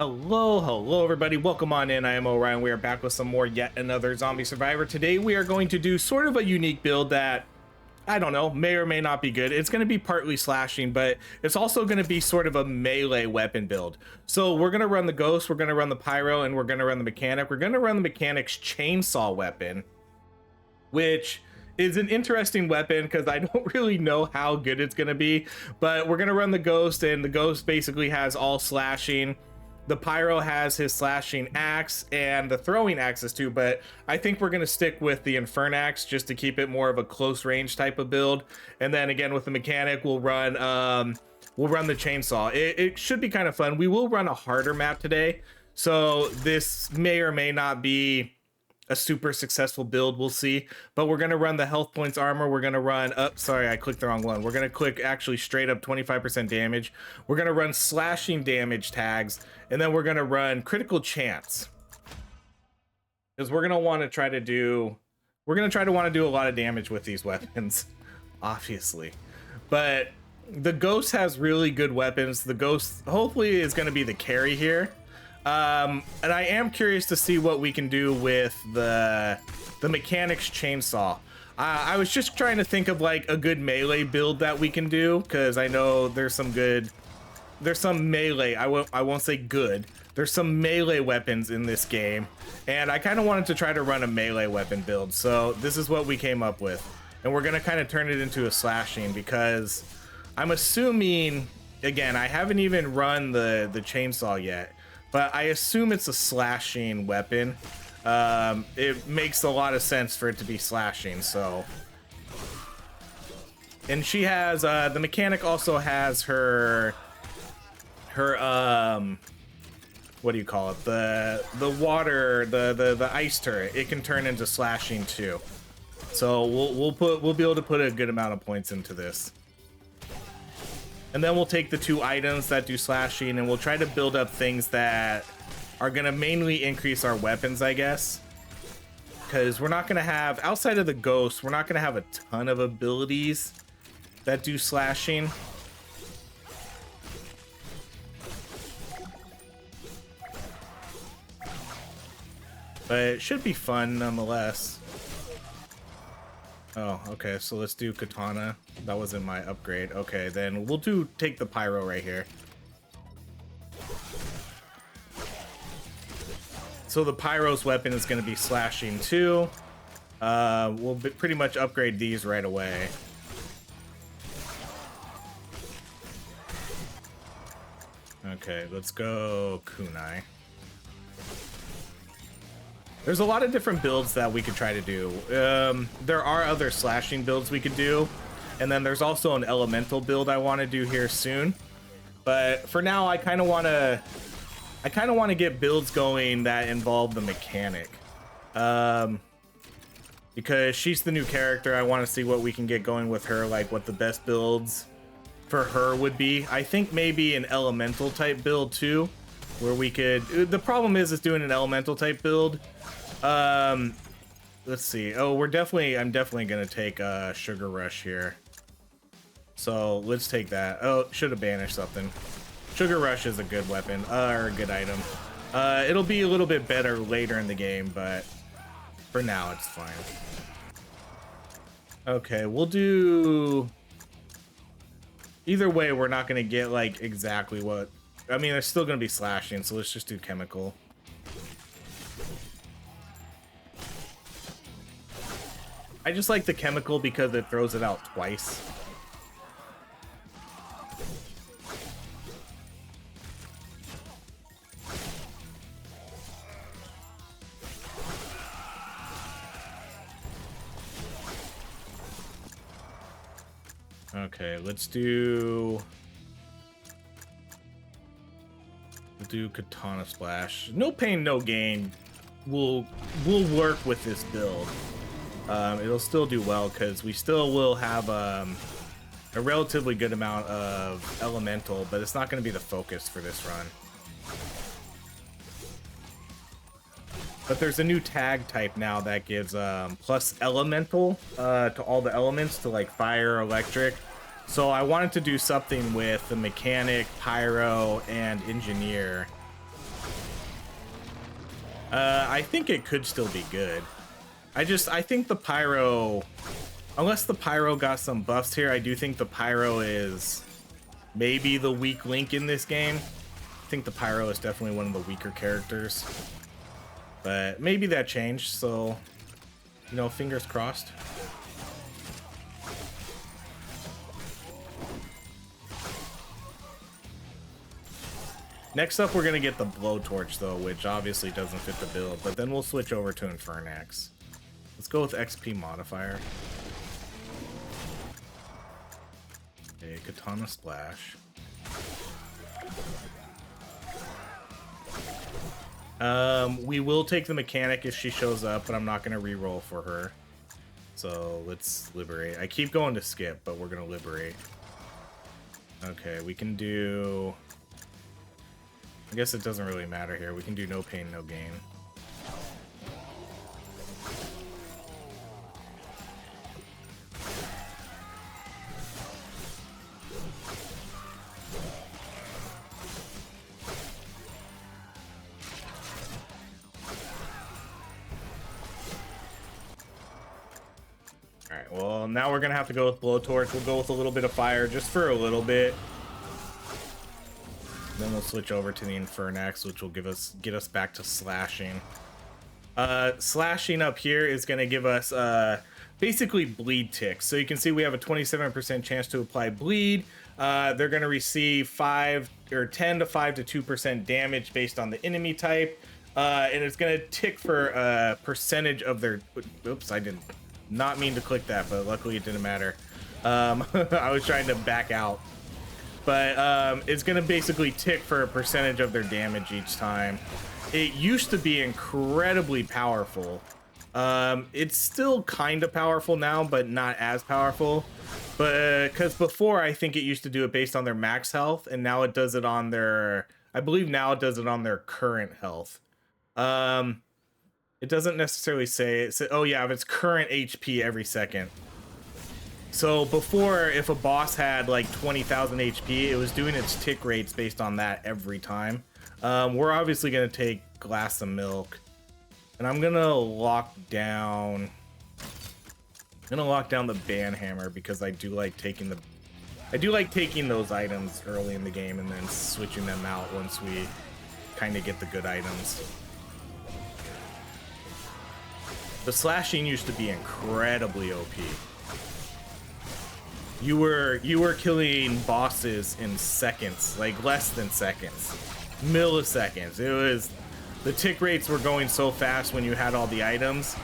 Hello everybody, welcome on in. I am Orion. We are back with some more yet another zombie survivor. Today we are going to do sort of a unique build that, I don't know, may or may not be good. It's going to be partly slashing, but it's also going to be sort of a melee weapon build. So we're going to run the ghost, we're going to run the pyro, and we're going to run the mechanic. We're going to run the mechanic's chainsaw weapon, which is an interesting weapon because I don't really know how good it's going to be, but we're going to run the ghost, and the ghost basically has all slashing. The pyro has his slashing axe and the throwing axes too, but I think we're going to stick with the Infernax just to keep it more of a close range type of build. And then again with the mechanic, we'll run the chainsaw. It should be kind of fun. We will run a harder map today, so this may or may not be a super successful build, we'll see. But we're going to run the health points armor. We're going to run up, sorry, I clicked the wrong one. We're going to click actually straight up 25% damage. We're going to run slashing damage tags, and then we're going to run critical chance, because we're going to want to try to do a lot of damage with these weapons, obviously. But the ghost has really good weapons. The ghost hopefully is going to be the carry here. And I am curious to see what we can do with the mechanic's chainsaw. I was just trying to think of like a good melee build that we can do, because I know there's some melee, I won't say good, there's some melee weapons in this game, and I kind of wanted to try to run a melee weapon build. So this is what we came up with, and we're gonna kind of turn it into a slashing, because I'm assuming, again, I haven't even run the chainsaw yet, but I assume it's a slashing weapon. It makes a lot of sense for it to be slashing, so. And she has, the mechanic also has her what do you call it? The water, the ice turret. It can turn into slashing too. So we'll be able to put a good amount of points into this. And then we'll take the two items that do slashing, and we'll try to build up things that are going to mainly increase our weapons, I guess. Because we're not going to have, outside of the ghost, we're not going to have a ton of abilities that do slashing. But it should be fun nonetheless. Oh, okay, so let's do katana. That wasn't my upgrade. Okay, then we'll take the pyro right here. So the pyro's weapon is going to be slashing too. We'll pretty much upgrade these right away. Okay, let's go kunai. There's a lot of different builds that we could try to do. There are other slashing builds we could do, and then there's also an elemental build I want to do here soon. But for now, I kind of want to get builds going that involve the mechanic, because she's the new character. I want to see what we can get going with her, like what the best builds for her would be. I think maybe an elemental type build too, where we could. The problem is doing an elemental type build. Let's see. Oh, I'm definitely gonna take Sugar Rush here. So let's take that. Oh, should have banished something. Sugar Rush is a good weapon, or a good item. It'll be a little bit better later in the game, but for now it's fine. Okay, we'll do. Either way, we're not gonna get like exactly what. I mean, there's still gonna be slashing, so let's just do chemical. I just like the chemical because it throws it out twice. Okay, we'll do katana splash. No pain, no gain. We'll work with this build. It'll still do well because we still will have a relatively good amount of elemental, but it's not going to be the focus for this run. But there's a new tag type now that gives plus elemental to all the elements, to like fire, electric. So I wanted to do something with the mechanic, pyro, and engineer I think it could still be good. I think the pyro, unless the pyro got some buffs here, I do think the pyro is maybe the weak link in this game. I think the pyro is definitely one of the weaker characters, but maybe that changed, so, you know, fingers crossed. Next up, we're gonna get the blowtorch though, which obviously doesn't fit the build, but then we'll switch over to Infernax. Let's go with XP modifier. Okay, Katana Splash. We will take the mechanic if she shows up, but I'm not gonna reroll for her. So let's liberate. I keep going to skip, but we're gonna liberate. Okay, we can do... I guess it doesn't really matter here. We can do no pain, no gain. Alright, well, now we're gonna have to go with blowtorch. We'll go with a little bit of fire just for a little bit. Then we'll switch over to the Infernax, which will get us back to slashing. Slashing up here is going to give us basically bleed ticks. So you can see we have a 27% chance to apply bleed. They're going to receive 10 to 5 to 2% damage based on the enemy type. And it's going to tick for a percentage of their... Oops, I did not mean to click that, but luckily it didn't matter. I was trying to back out. But it's going to basically tick for a percentage of their damage each time. It used to be incredibly powerful. It's still kind of powerful now, but not as powerful. But because before, I think it used to do it based on their max health, and now it does it on their... I believe now it does it on their current health. It doesn't necessarily say... oh yeah, if it's current HP every second. So before, if a boss had like 20,000 HP, it was doing its tick rates based on that every time. We're obviously going to take Glass of Milk, and I'm going to lock down... the Banhammer because I do like taking those items early in the game and then switching them out once we kind of get the good items. The slashing used to be incredibly OP. You were killing bosses in seconds, like less than seconds, milliseconds. It was, the tick rates were going so fast when you had all the items,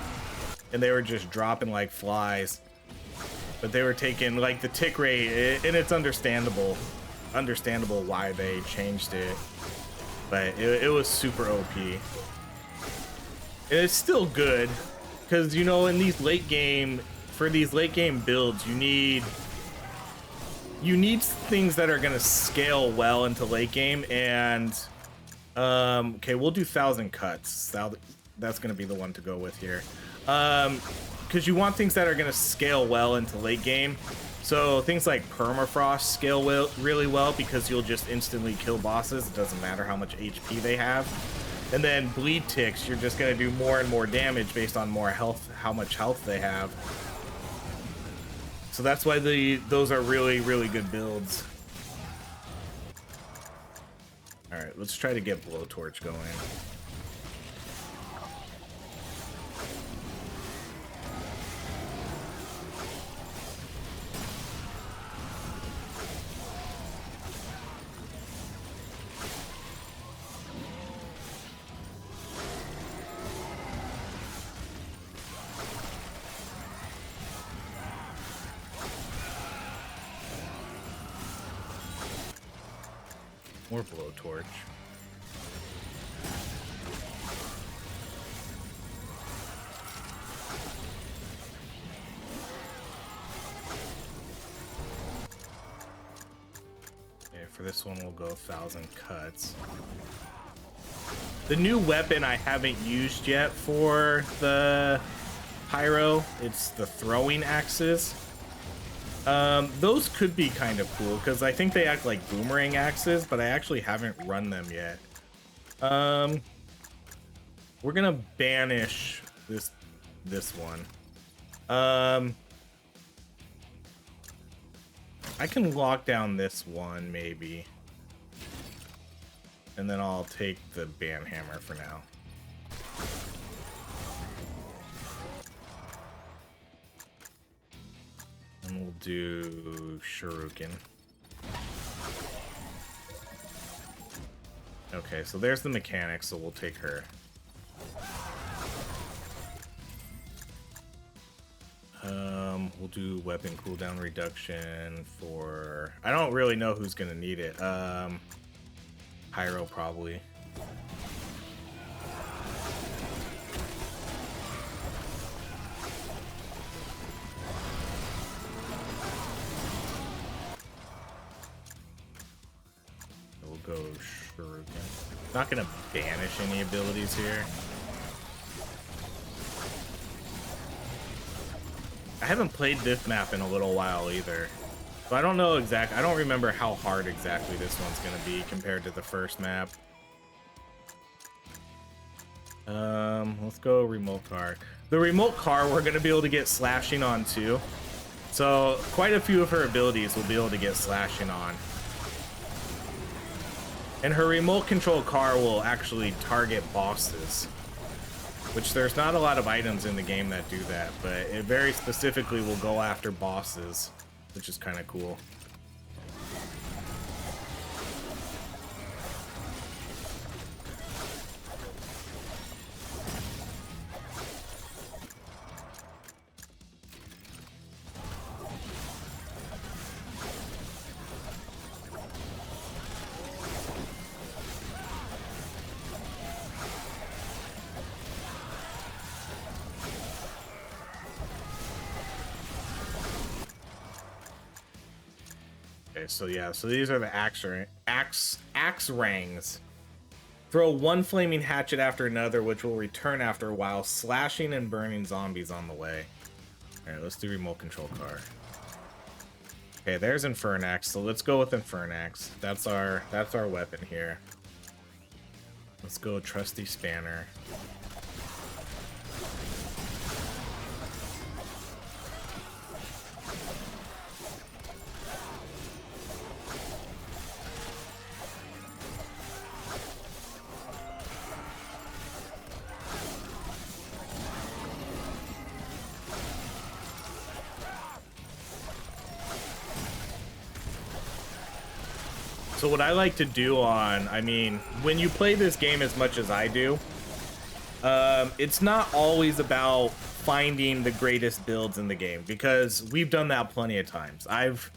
and they were just dropping like flies. But they were taking like the tick rate, and it's understandable why they changed it. But it was super OP. And it's still good, because you know, in these late game, for these late game builds, you need things that are gonna scale well into late game. And okay, we'll do 1,000 cuts. That's gonna be the one to go with here, because you want things that are gonna scale well into late game. So things like permafrost scale really well because you'll just instantly kill bosses. It doesn't matter how much HP they have. And then bleed ticks, you're just gonna do more and more damage based on more health, how much health they have. So that's why those are really, really good builds. All right, let's try to get blowtorch going. More blowtorch. Okay, for this one we'll go 1,000 cuts. The new weapon I haven't used yet for the pyro, it's the throwing axes. Those could be kind of cool because I think they act like boomerang axes, but I actually haven't run them yet. We're gonna banish this one. I can lock down this one maybe, and then I'll take the ban hammer for now. And we'll do shuriken. Okay, so there's the mechanic, so we'll take her. We'll do weapon cooldown reduction for... I don't really know who's gonna need it. Pyro probably. We'll go shuriken. Not gonna banish any abilities here. I haven't played this map in a little while either, so I don't know exactly. I don't remember how hard exactly this one's gonna be compared to the first map. Let's go remote car. The remote car we're gonna be able to get slashing on too, so quite a few of her abilities will be able to get slashing on. And her remote control car will actually target bosses, which there's not a lot of items in the game that do that, but it very specifically will go after bosses, which is kind of cool. So yeah, so these are the axe rangs. Throw one flaming hatchet after another, which will return after a while, slashing and burning zombies on the way. All right, let's do remote control car. Okay, there's Infernax, so let's go with Infernax. That's our weapon here. Let's go trusty spanner. So what I like to do when you play this game as much as I do, it's not always about finding the greatest builds in the game, because we've done that plenty of times. I've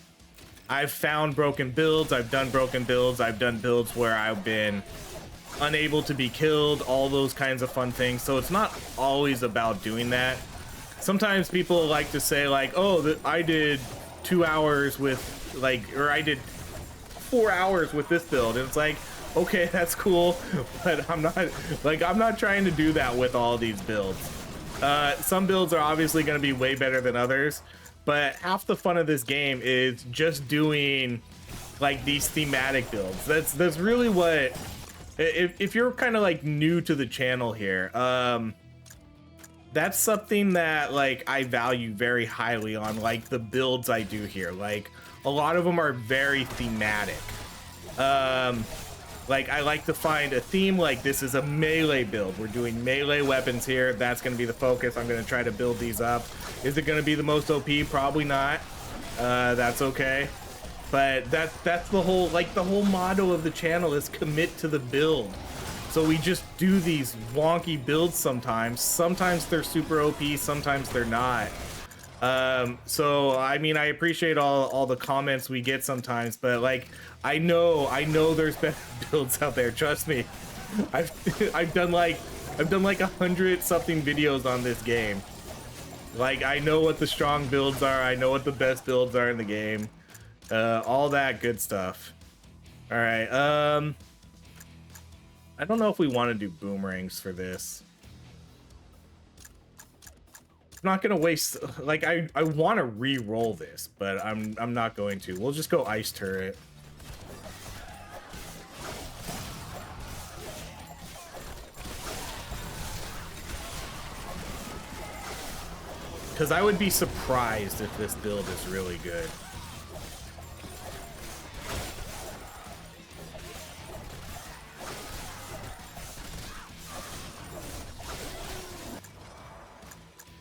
found broken builds, I've done broken builds, I've done builds where I've been unable to be killed, all those kinds of fun things. So it's not always about doing that. Sometimes people like to say like, oh, I did 2 hours with or I did 4 hours with this build, and it's like, okay, that's cool, but I'm not trying to do that with all these builds. Some builds are obviously going to be way better than others, but half the fun of this game is just doing like these thematic builds. That's really what, if you're kind of like new to the channel here, that's something that like I value very highly on like the builds I do here. Like a lot of them are very thematic. Like I like to find a theme, like this is a melee build. We're doing melee weapons here. That's going to be the focus. I'm going to try to build these up. Is it going to be the most OP? Probably not. That's okay. But that's the whole motto of the channel is commit to the build. So we just do these wonky builds sometimes. Sometimes they're super OP, sometimes they're not. So I mean, I appreciate all the comments we get sometimes, but like I know there's better builds out there. Trust me. I've done like 100 something videos on this game. Like I know what the strong builds are. I know what the best builds are in the game. All that good stuff. All right. I don't know if we want to do boomerangs for this. I'm not gonna waste, like I want to re-roll this, but I'm not going to. We'll just go ice turret. Because I would be surprised if this build is really good.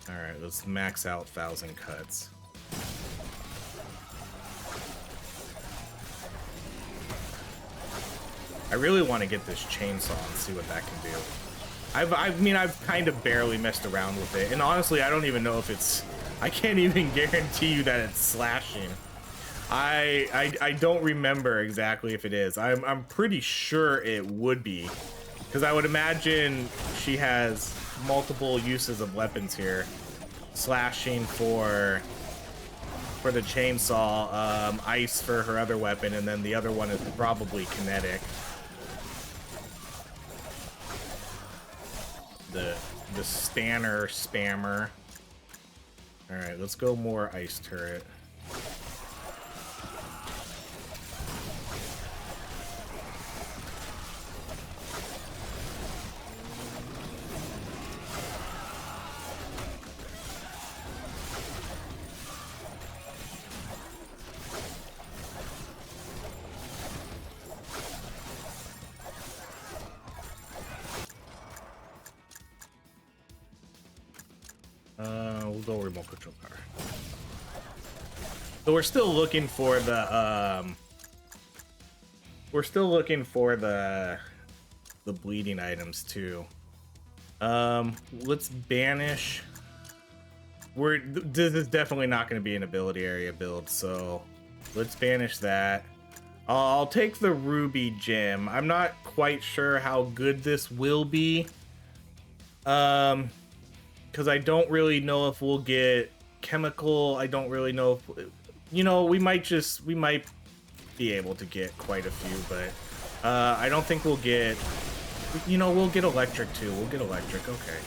Alright, let's max out 1,000 cuts. I really want to get this chainsaw and see what that can do. I've kind of barely messed around with it, and honestly, I don't even know if it's. I can't even guarantee you that it's slashing. I don't remember exactly if it is. I'm pretty sure it would be, because I would imagine she has multiple uses of weapons here. Slashing for the chainsaw, ice for her other weapon, and then the other one is probably kinetic. The Stanner spammer. Alright, let's go more ice turret. We'll go remote control car. So we're still looking for the bleeding items too. Let's banish. This is definitely not going to be an ability area build, so let's banish that. I'll take the ruby gem. I'm not quite sure how good this will be. Because I don't really know if we'll get chemical. I don't really know if, you know, we might be able to get quite a few, but I don't think we'll get, you know, we'll get electric too. We'll get electric, okay.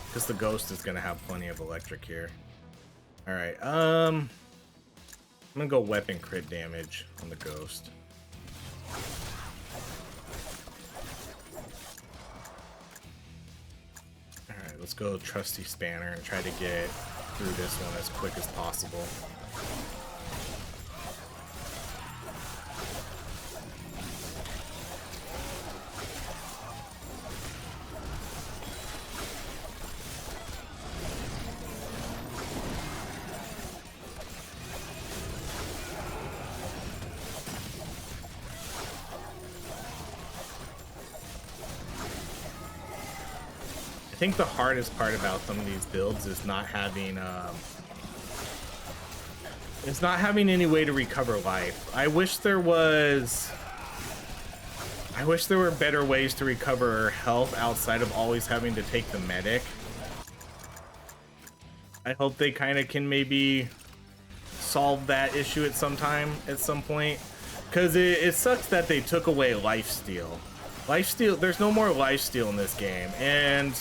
Because the ghost is gonna have plenty of electric here. All right, I'm gonna go weapon crit damage on the ghost. Alright, let's go trusty spanner and try to get through this one as quick as possible. I think the hardest part about some of these builds is not having any way to recover life. I wish there were better ways to recover health outside of always having to take the medic. I hope they kind of can maybe solve that issue at some point, because it sucks that they took away lifesteal. There's no more lifesteal in this game, and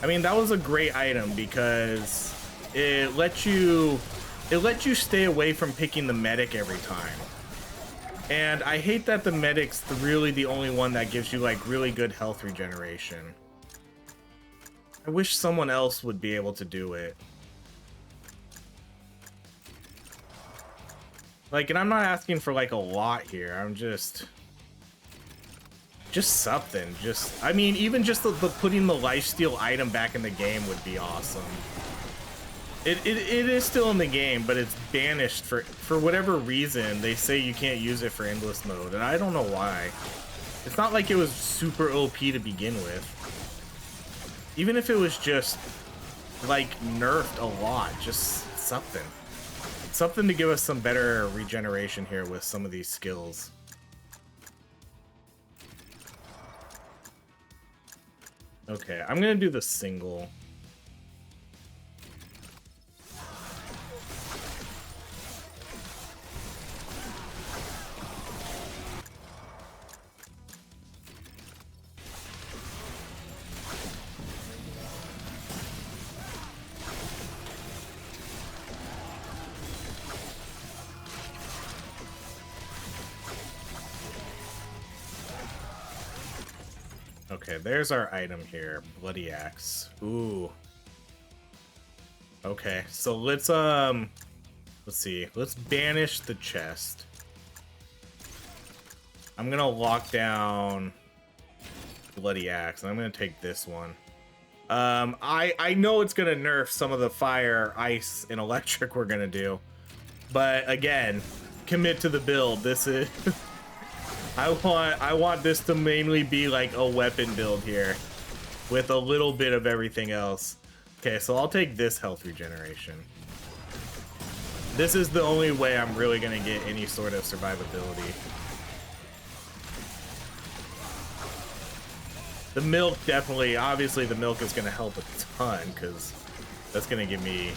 I mean, that was a great item because it let you stay away from picking the medic every time. And I hate that the medic's really the only one that gives you like really good health regeneration. I wish someone else would be able to do it. Like, and I'm not asking for like a lot here. I'm just something. I mean, even just the putting the lifesteal item back in the game would be awesome. It is still in the game, but it's banished for whatever reason. They say you can't use it for endless mode, and I don't know why. It's not like it was super OP to begin with. Even if it was just like nerfed a lot, just something to give us some better regeneration here with some of these skills. Okay, I'm gonna do the single. Okay, there's our item here. Bloody axe. Ooh. Okay, so let's see. Let's banish the chest. I'm gonna lock down Bloody axe, and I'm gonna take this one. I know it's gonna nerf some of the fire, ice, and electric we're gonna do, but again, commit to the build. This is I want this to mainly be like a weapon build here, with a little bit of everything else. Okay, so I'll take this health regeneration. This is the only way I'm really gonna get any sort of survivability. The milk definitely, obviously the milk is gonna help a ton, because that's gonna give me,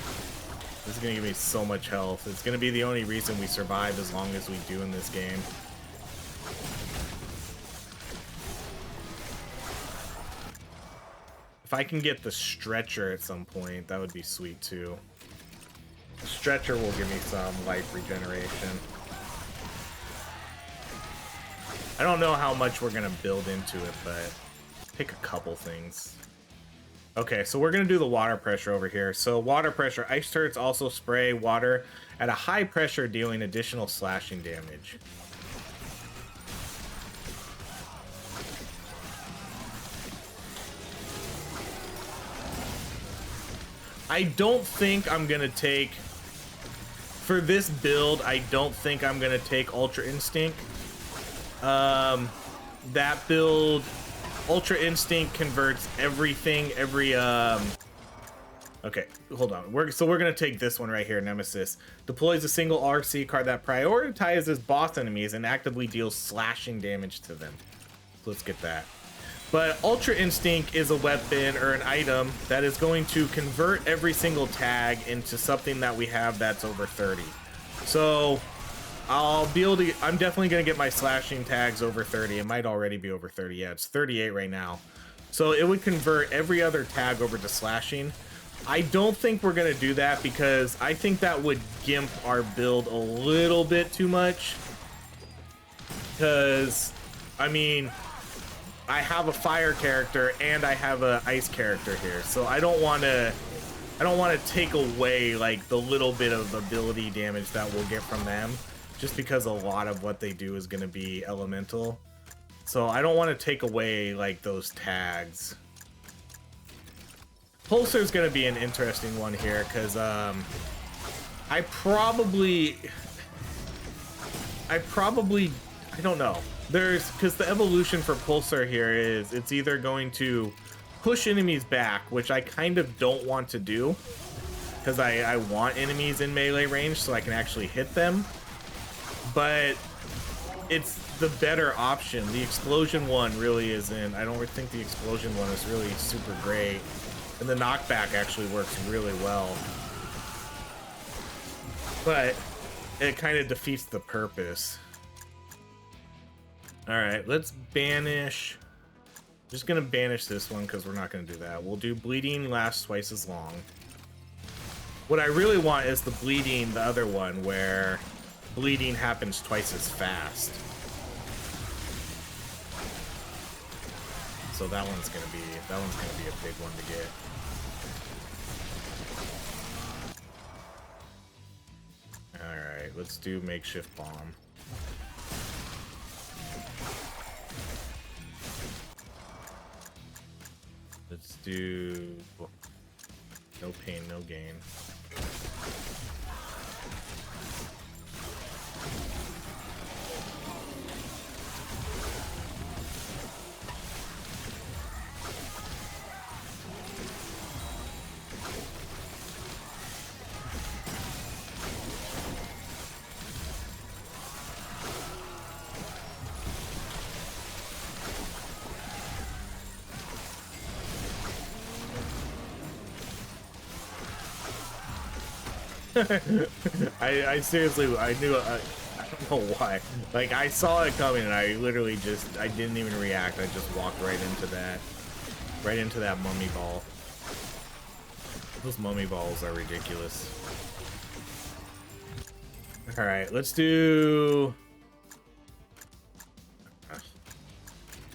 this is gonna give me so much health. It's gonna be the only reason we survive as long as we do in this game. If I can get the stretcher at some point, that would be sweet too. The stretcher will give me some life regeneration. I don't know how much we're gonna build into it, but pick a couple things. Okay, so we're gonna do the water pressure over here. So water pressure, ice turrets also spray water at a high pressure, dealing additional slashing damage. I don't think I'm gonna take, for this build, I don't think I'm gonna take Ultra Instinct. That build, Ultra Instinct converts everything, okay, hold on. We're gonna take this one right here, Nemesis. Deploys a single RC card that prioritizes boss enemies and actively deals slashing damage to them. So let's get that. But Ultra Instinct is a weapon or an item that is going to convert every single tag into something that we have that's over 30. So I'll be able to, I'm definitely going to get my slashing tags over 30. It might already be over 30. Yeah, it's 38 right now. So it would convert every other tag over to slashing. I don't think we're going to do that because I think that would gimp our build a little bit too much. Because, I mean, I have a fire character and I have a ice character here, so I don't want to take away like the little bit of ability damage that we'll get from them, just because a lot of what they do is going to be elemental. So I don't want to take away like those tags. Pulsar is going to be an interesting one here because I don't know. Because the evolution for Pulsar here is it's either going to push enemies back, which I kind of don't want to do, because I want enemies in melee range so I can actually hit them, but it's the better option. The explosion one really isn't. I don't think the explosion one is really super great, and the knockback actually works really well, but it kind of defeats the purpose. All right, let's banish. Just gonna banish this one because we're not gonna do that. We'll do bleeding lasts twice as long. What I really want is the bleeding, the other one, where bleeding happens twice as fast. So that one's gonna be a big one to get. All right, let's do makeshift bomb. Let's do no pain, no gain. I seriously, I knew, I don't know why. Like, I saw it coming and I literally just, I didn't even react. I just walked right into that mummy ball. Those mummy balls are ridiculous. All right, let's do...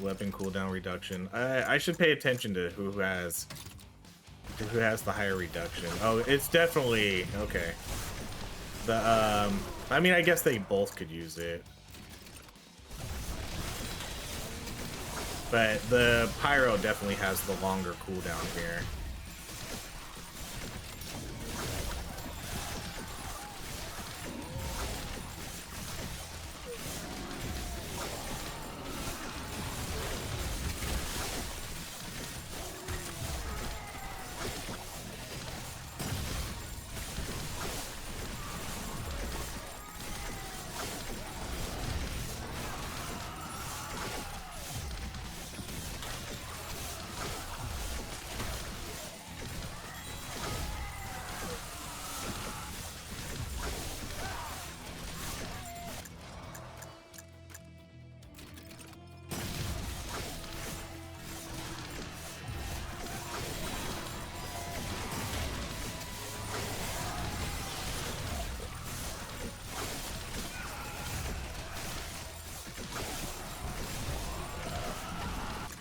weapon cooldown reduction. I should pay attention to who has the higher reduction. Oh, it's definitely okay. The I mean, I guess they both could use it, but the pyro definitely has the longer cooldown here.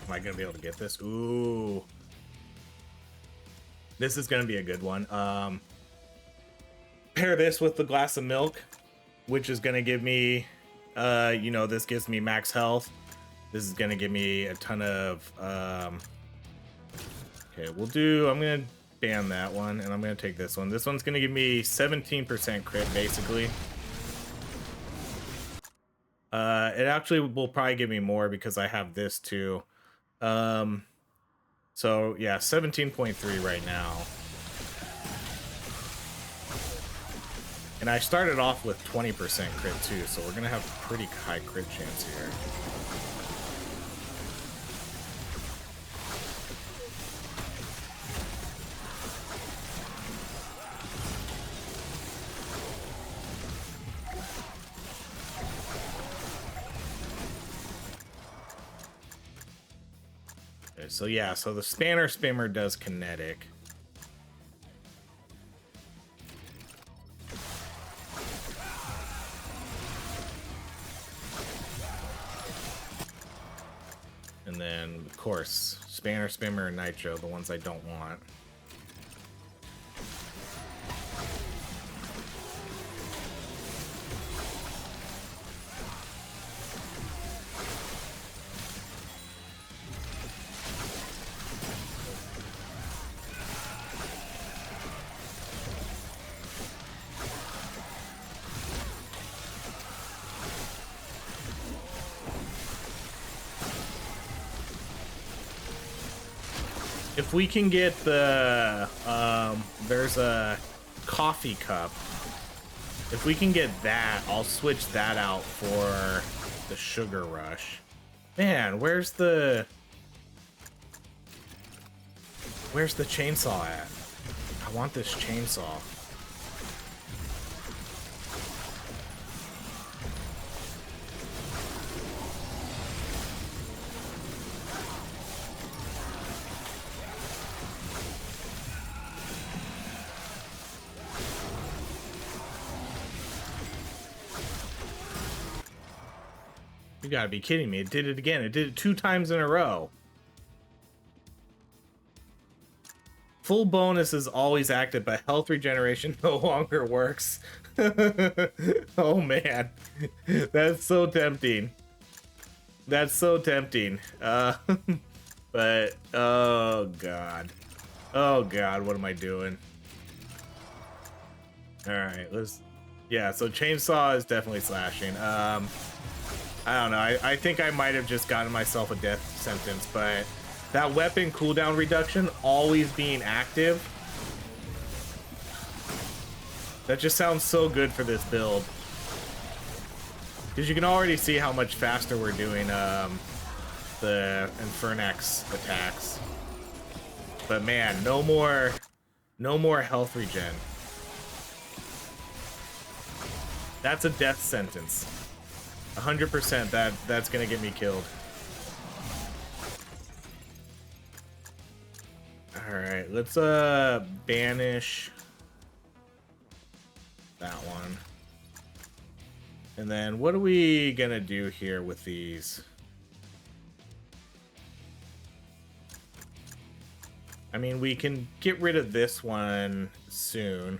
Am I gonna be able to get this? Ooh. This is gonna be a good one. Pair this with the glass of milk, which is gonna give me, you know, this gives me max health. This is gonna give me a ton of, okay, I'm gonna ban that one, and I'm gonna take this one. This one's gonna give me 17% crit, basically. It actually will probably give me more because I have this too. So yeah, 17.3 right now. And I started off with 20% crit too, so we're gonna have a pretty high crit chance here. Okay, so yeah, so the Spanner Spammer does kinetic. And then, of course, Spanner, Spammer, and Nitro, the ones I don't want. If we can get the, there's a coffee cup. If we can get that, I'll switch that out for the sugar rush. Man, where's the chainsaw at? I want this chainsaw. You gotta be kidding me. It did it again. It did it 2 times in a row. Full bonus is always active, but health regeneration no longer works. Oh man. That's so tempting. That's so tempting. But, oh god. Oh god, what am I doing? Alright, let's... Yeah, so chainsaw is definitely slashing. I don't know. I think I might have just gotten myself a death sentence, but that weapon cooldown reduction always being active, that just sounds so good for this build. Because you can already see how much faster we're doing the Infernax attacks. But man, no more health regen. That's a death sentence. 100% that's gonna get me killed. Alright, let's banish that one. And then what are we gonna do here with these? I mean, we can get rid of this one soon.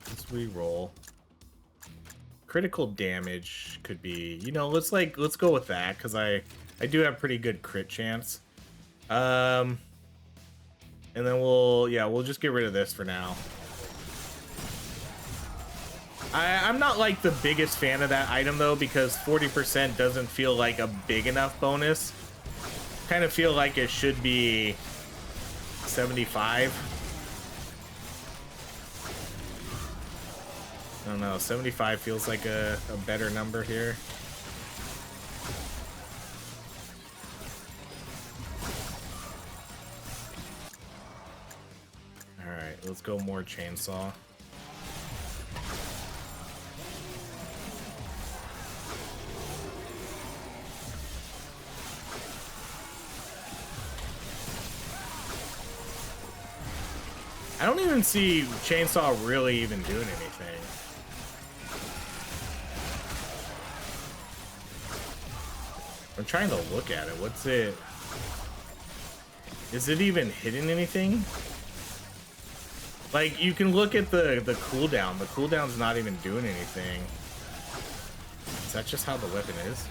Let's re-roll. Critical damage could be, you know, let's go with that, because I do have pretty good crit chance. And then we'll just get rid of this for now. I'm not like the biggest fan of that item though, because 40% doesn't feel like a big enough bonus. Kind of feel like it should be 75. I don't know, 75 feels like a better number here. Alright, let's go more chainsaw. I don't even see chainsaw really even doing anything. I'm trying to look at it. What's it? Is it even hitting anything? Like, you can look at the cooldown. The cooldown's not even doing anything. Is that just how the weapon is?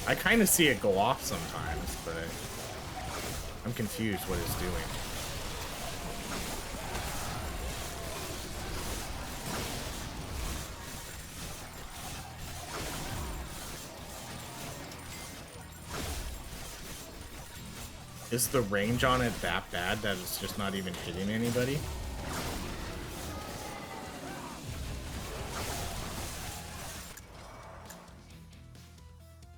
I kind of see it go off sometimes, but I'm confused what it's doing. Is the range on it that bad that it's just not even hitting anybody?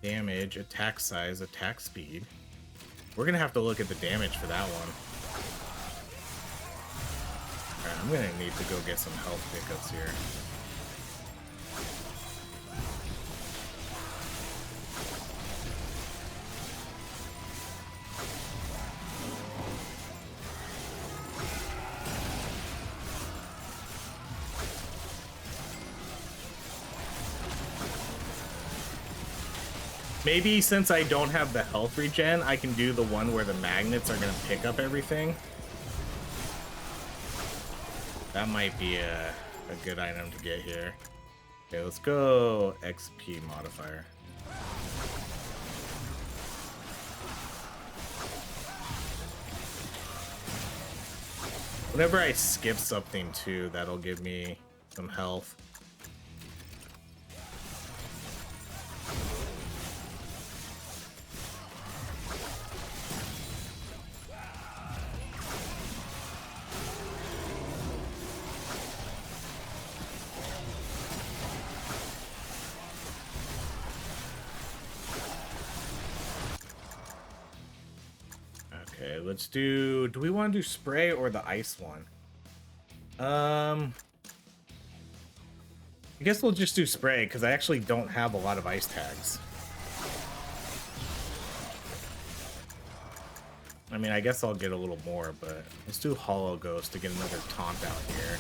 Damage, attack size, attack speed. We're gonna have to look at the damage for that one. Alright, I'm gonna need to go get some health pickups here. Maybe since I don't have the health regen, I can do the one where the magnets are gonna pick up everything. That might be a good item to get here. Okay, let's go XP modifier. Whenever I skip something too, that'll give me some health. Okay, let's do we want to do spray or the ice one? I guess we'll just do spray because I actually don't have a lot of ice tags. I mean, I guess I'll get a little more, but let's do Hollow Ghost to get another taunt out here.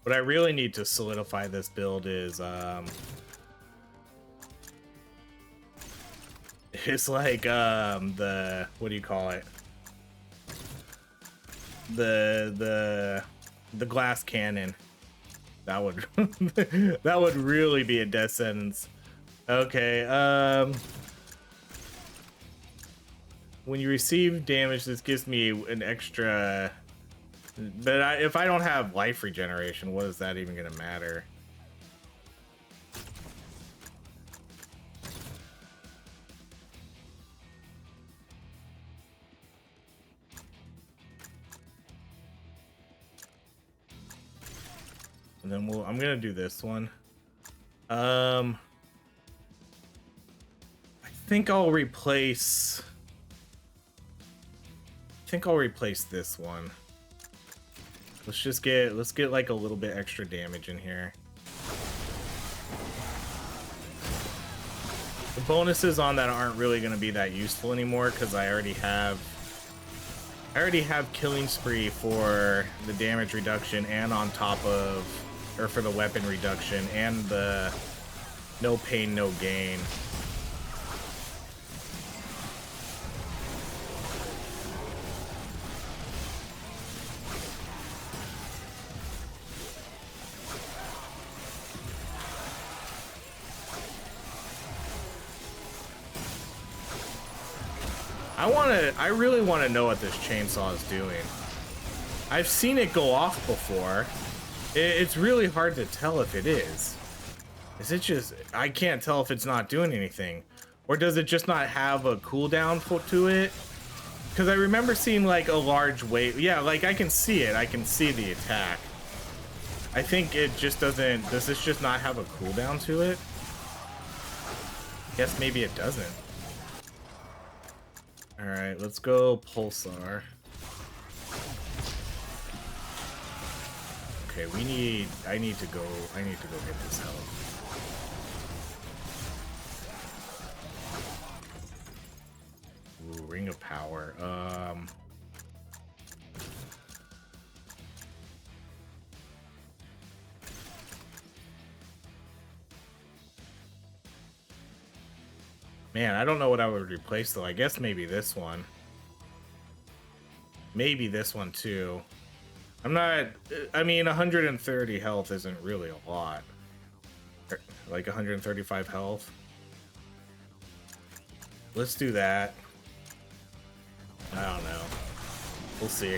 What I really need to solidify this build is it's like the what do you call it? The glass cannon. That would that would really be a death sentence. Okay, when you receive damage, this gives me an extra. But if I don't have life regeneration, what is that even gonna matter? And then I'm gonna do this one. I think I'll replace. I think I'll replace this one. Let's get like a little bit extra damage in here. The bonuses on that aren't really going to be that useful anymore because I already have Killing Spree for the damage reduction and on top of, or for the weapon reduction and the no pain, no gain. I really want to know what this chainsaw is doing. I've seen it go off before. It's really hard to tell if it is. Is it just, I can't tell if it's not doing anything. Or does it just not have a cooldown to it? Because I remember seeing like a large wave. Yeah, like I can see it. I can see the attack. I think it just doesn't, does this just not have a cooldown to it? Guess maybe it doesn't. Alright, let's go Pulsar. Okay, I need to go get this health. Ooh, Ring of Power. Man, I don't know what I would replace though. I guess maybe this one. Maybe this one too. I'm not, I mean, 130 health isn't really a lot. Like 135 health. Let's do that. I don't know. We'll see.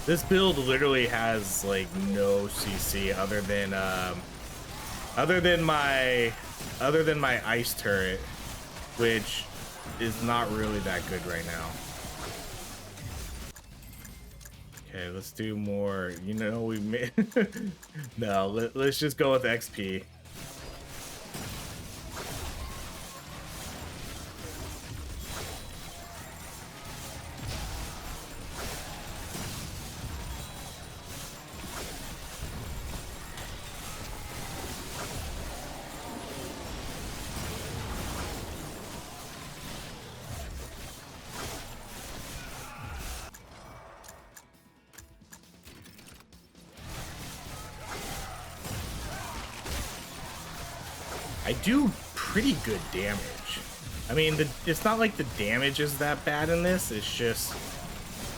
This build literally has like no CC other than my ice turret, which is not really that good right now. Okay, let's do more. You know, we made no. Let's just go with XP. I do pretty good damage. I mean, it's not like the damage is that bad in this. It's just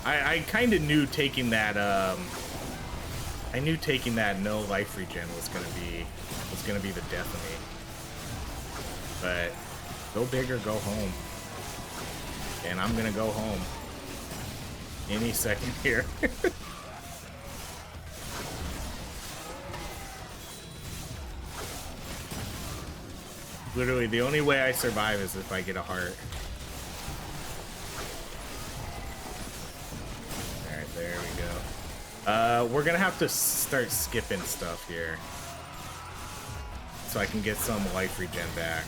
I kind of knew taking that I knew taking that no life regen was gonna be the death of me. But go big or go home, and I'm gonna go home any second here. Literally, the only way I survive is if I get a heart. Alright, there we go. We're gonna have to start skipping stuff here, so I can get some life regen back.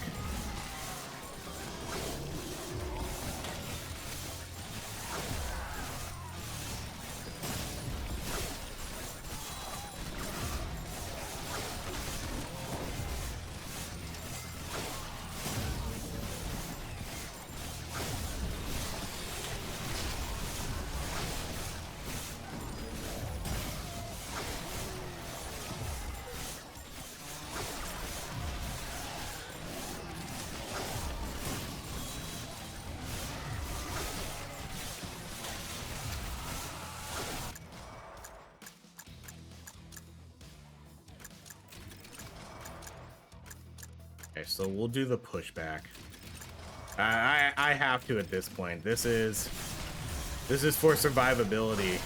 Okay, so we'll do the pushback. I have to at this point. This is for survivability.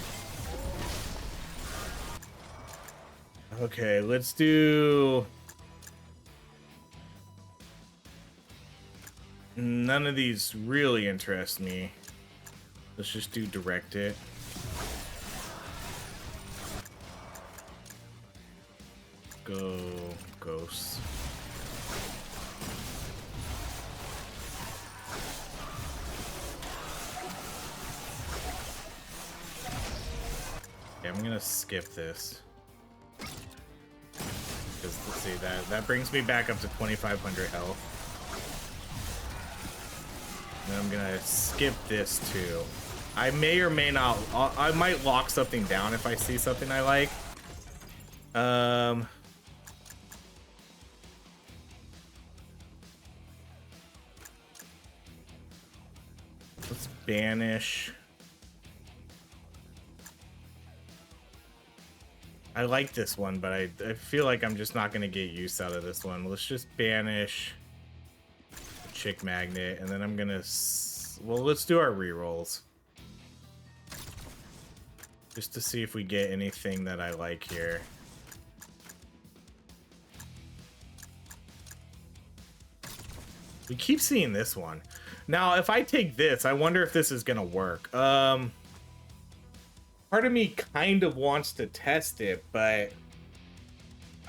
Okay, let's do... None of these really interest me. Let's just do direct it. go ghosts. Okay, I'm gonna skip this. Because let's see, that brings me back up to 2,500 health. And I'm gonna skip this too. I may or may not. I might lock something down if I see something I like. Let's banish. I like this one, but I feel like I'm just not gonna get use out of this one. Let's just banish the chick magnet, and then I'm gonna. Well, let's do our rerolls. Just to see if we get anything that I like here. We keep seeing this one. Now, if I take this, I wonder if this is gonna work. Part of me kind of wants to test it, but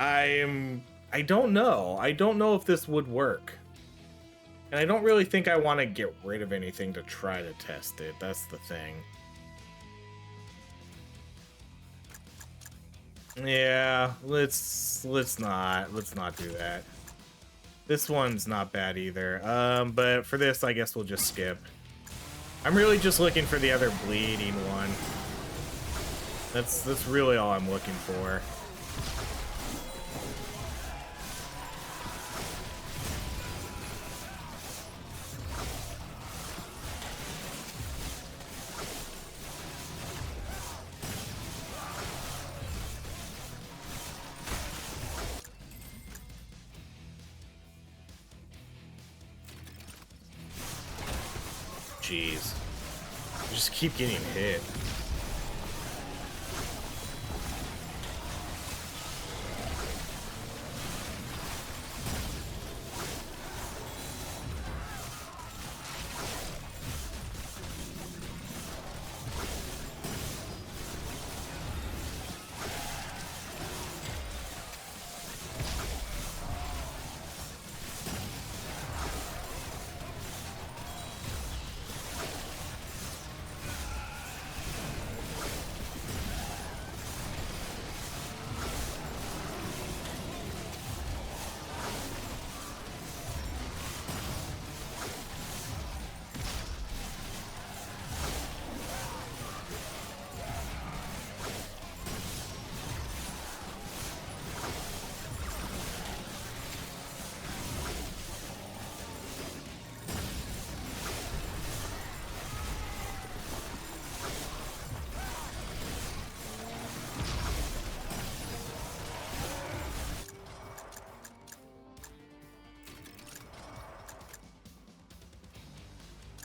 I don't know. I don't know if this would work. And I don't really think I want to get rid of anything to try to test it. That's the thing. Yeah, let's not do that. This one's not bad either. But for this, I guess we'll just skip. I'm really just looking for the other bleeding one. That's really all I'm looking for. Jeez. Just keep getting hit.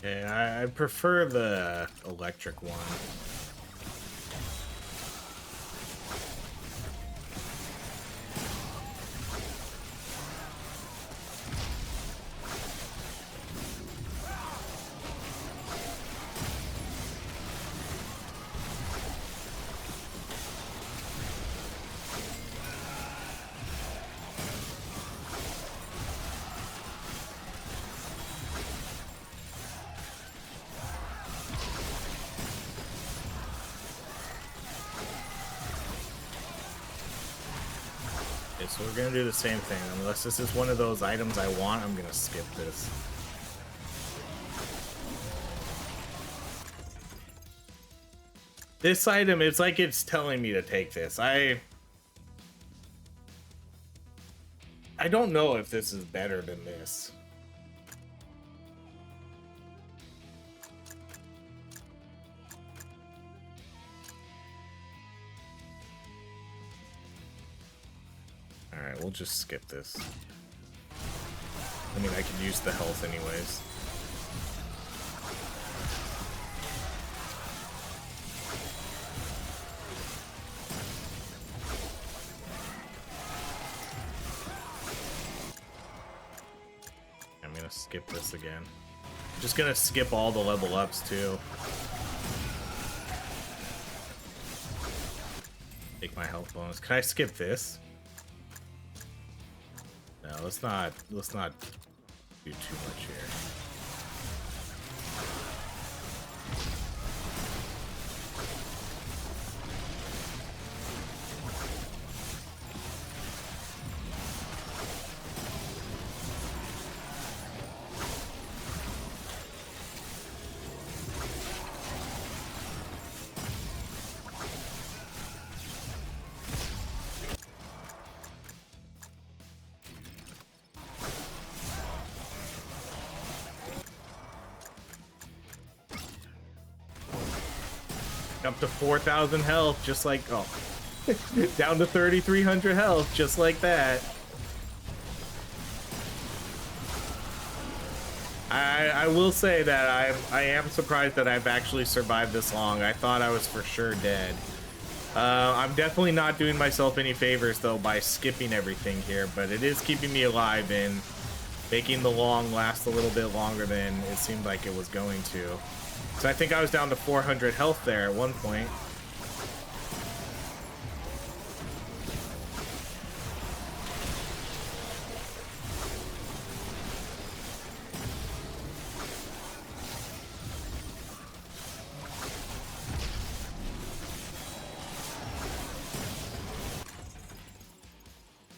Yeah, I prefer the electric one. So we're gonna do the same thing. Unless this is one of those items I want, I'm gonna skip this. This item, it's like it's telling me to take this. I don't know if this is better than this. Alright, we'll just skip this. I mean, I could use the health anyways. I'm gonna skip this again. Just gonna skip all the level ups too. Take my health bonus. Can I skip this? No, let's not do too much here. Up to 4,000 health, just like, oh, down to 3,300 health, just like that. I will say that I am surprised that I've actually survived this long. I thought I was for sure dead. I'm definitely not doing myself any favors though by skipping everything here, but it is keeping me alive and making the long last a little bit longer than it seemed like it was going to. So I think I was down to 400 health there at one point.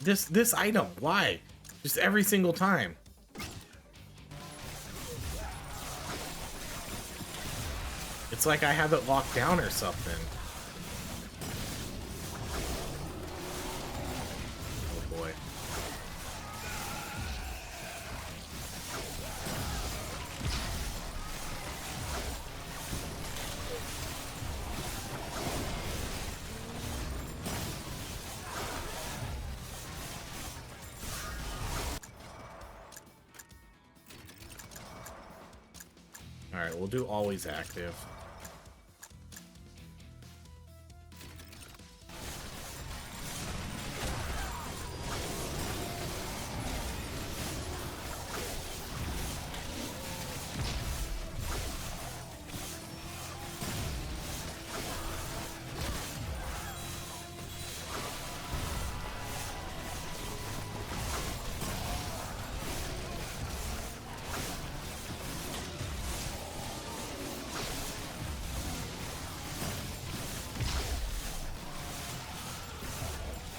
This item, why? Just every single time. It's like I have it locked down or something. Oh boy. All right, we'll do always active.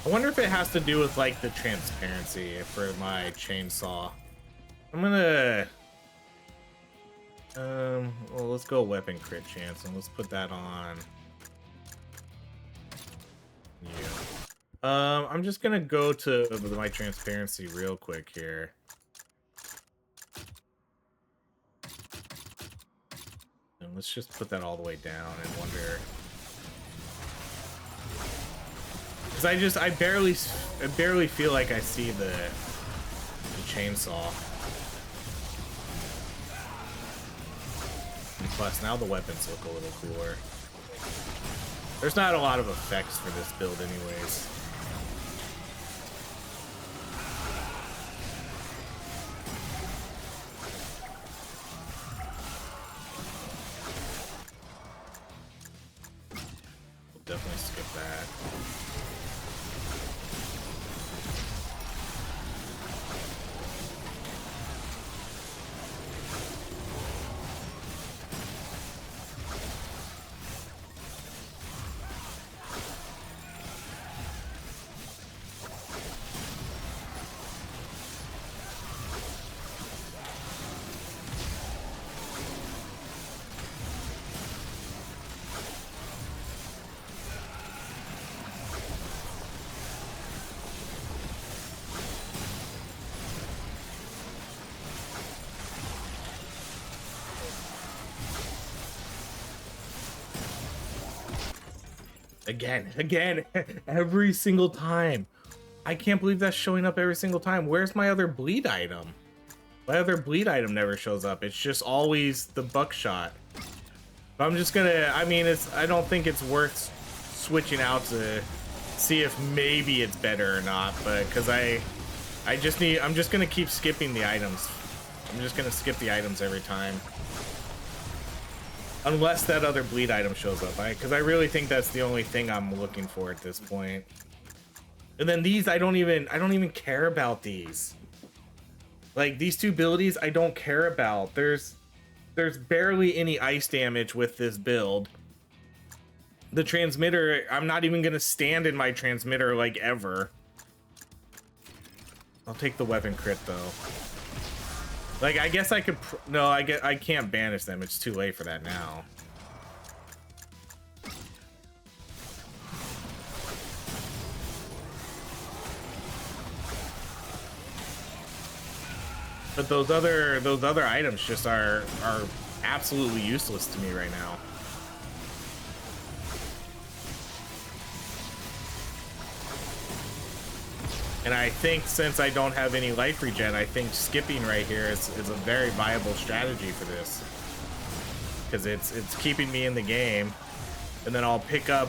I wonder if it has to do with like the transparency for my chainsaw. I'm gonna well, let's go weapon crit chance and let's put that on you. I'm just gonna go to my transparency real quick here. And let's just put that all the way down and wonder. I barely feel like I see the chainsaw. And plus, now the weapons look a little cooler. There's not a lot of effects for this build anyways. We'll definitely skip that. Again, every single time. I can't believe that's showing up every single time. Where's my other bleed item? My other bleed item never shows up. It's just always the buckshot. But I'm just gonna, I mean, I don't think it's worth switching out to see if maybe it's better or not, but because I'm just gonna keep skipping the items. I'm just gonna skip the items every time. Unless that other bleed item shows up, because I really think that's the only thing I'm looking for at this point. And then these, I don't even care about these. Like, these two abilities I don't care about. There's barely any ice damage with this build. The transmitter, I'm not even gonna stand in my transmitter like ever. I'll take the weapon crit though. Like, I guess I could, no, I can't banish them. It's too late for that now. But those other items just are absolutely useless to me right now. And I think since I don't have any life regen, I think skipping right here is a very viable strategy for this. Because it's keeping me in the game. And then I'll pick up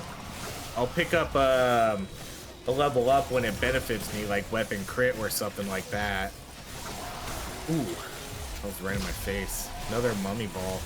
a level up when it benefits me, like weapon crit or something like that. Ooh, that was right in my face. Another mummy ball.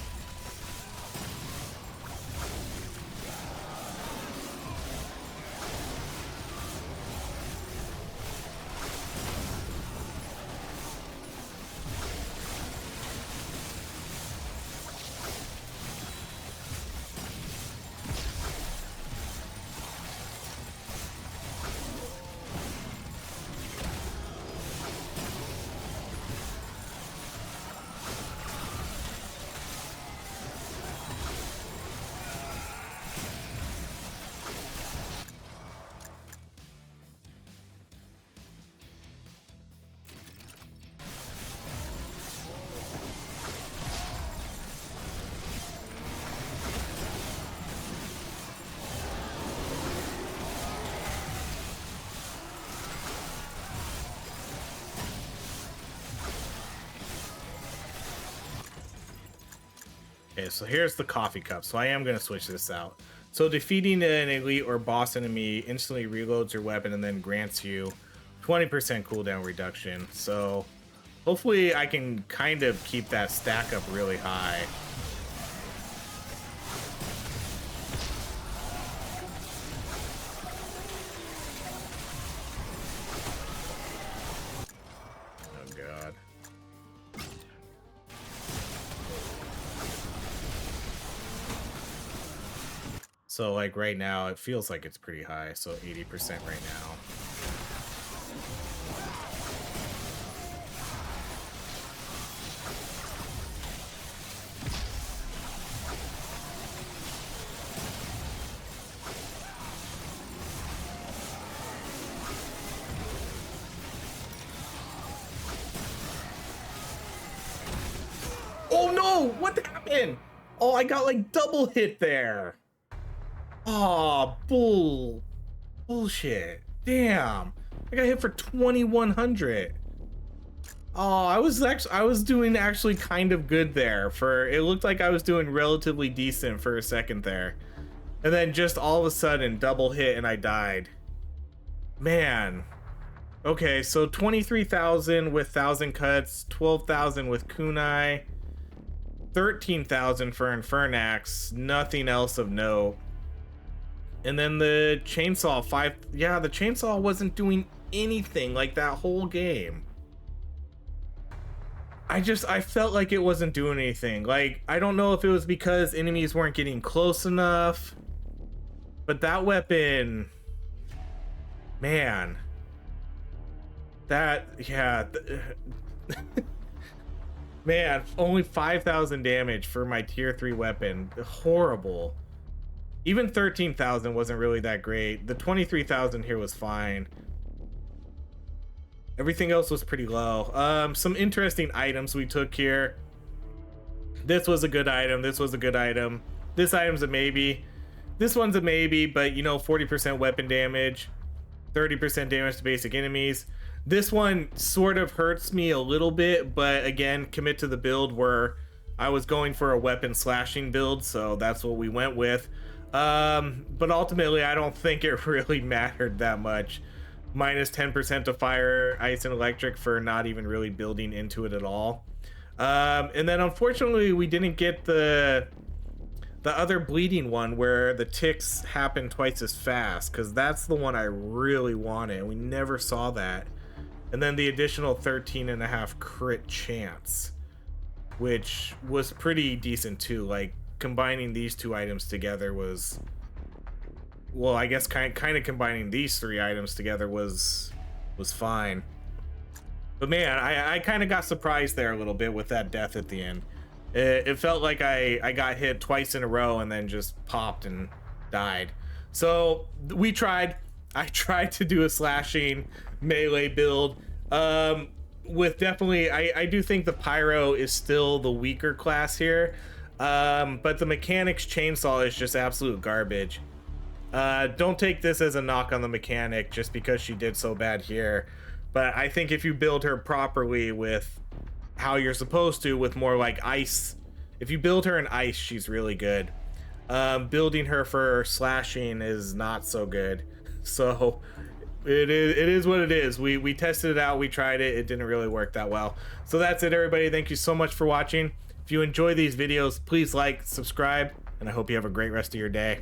Okay, so here's the coffee cup. So I am going to switch this out. So defeating an elite or boss enemy instantly reloads your weapon and then grants you 20% cooldown reduction. So hopefully I can kind of keep that stack up really high. So like right now, it feels like it's pretty high. So 80% right now. Oh no, what happened? Oh, I got like double hit there. Oh, bullshit. Damn. I got hit for 2100. Oh, I was doing actually kind of good there. It looked like I was doing relatively decent for a second there. And then just all of a sudden double hit and I died. Man. Okay, so 23,000 with 1,000 cuts, 12,000 with kunai, 13,000 for Infernax, nothing else of note. And then the chainsaw, the chainsaw wasn't doing anything like that whole game. I felt like it wasn't doing anything. Like, I don't know if it was because enemies weren't getting close enough, but that weapon, man, man, only 5,000 damage for my tier 3 weapon. Horrible. Even 13,000 wasn't really that great. The 23,000 here was fine. Everything else was pretty low. Some interesting items we took here. This was a good item. This was a good item. This item's a maybe. This one's a maybe, but you know, 40% weapon damage, 30% damage to basic enemies. This one sort of hurts me a little bit, but again, commit to the build where I was going for a weapon slashing build, so that's what we went with. But ultimately, I don't think it really mattered that much. Minus 10% to fire, ice, and electric for not even really building into it at all. And then unfortunately, we didn't get the other bleeding one where the ticks happen twice as fast, because that's the one I really wanted. We never saw that. and then the additional 13.5 crit chance, which was pretty decent too. Like combining these two items together was, well, I guess kind of combining these three items together was fine. But man, I kind of got surprised there a little bit with that death at the end. It felt like I got hit twice in a row and then just popped and died. So we tried. I tried to do a slashing melee build. With definitely, I do think the pyro is still the weaker class here. But the mechanics chainsaw is just absolute garbage. Don't take this as a knock on the mechanic just because she did so bad here. But I think if you build her properly with how you're supposed to, with more like ice, if you build her in ice, she's really good. Building her for slashing is not so good. So it is what it is. We tested it out, we tried it, it didn't really work that well. So that's it, everybody. Thank you so much for watching. If you enjoy these videos, please like, subscribe, and I hope you have a great rest of your day.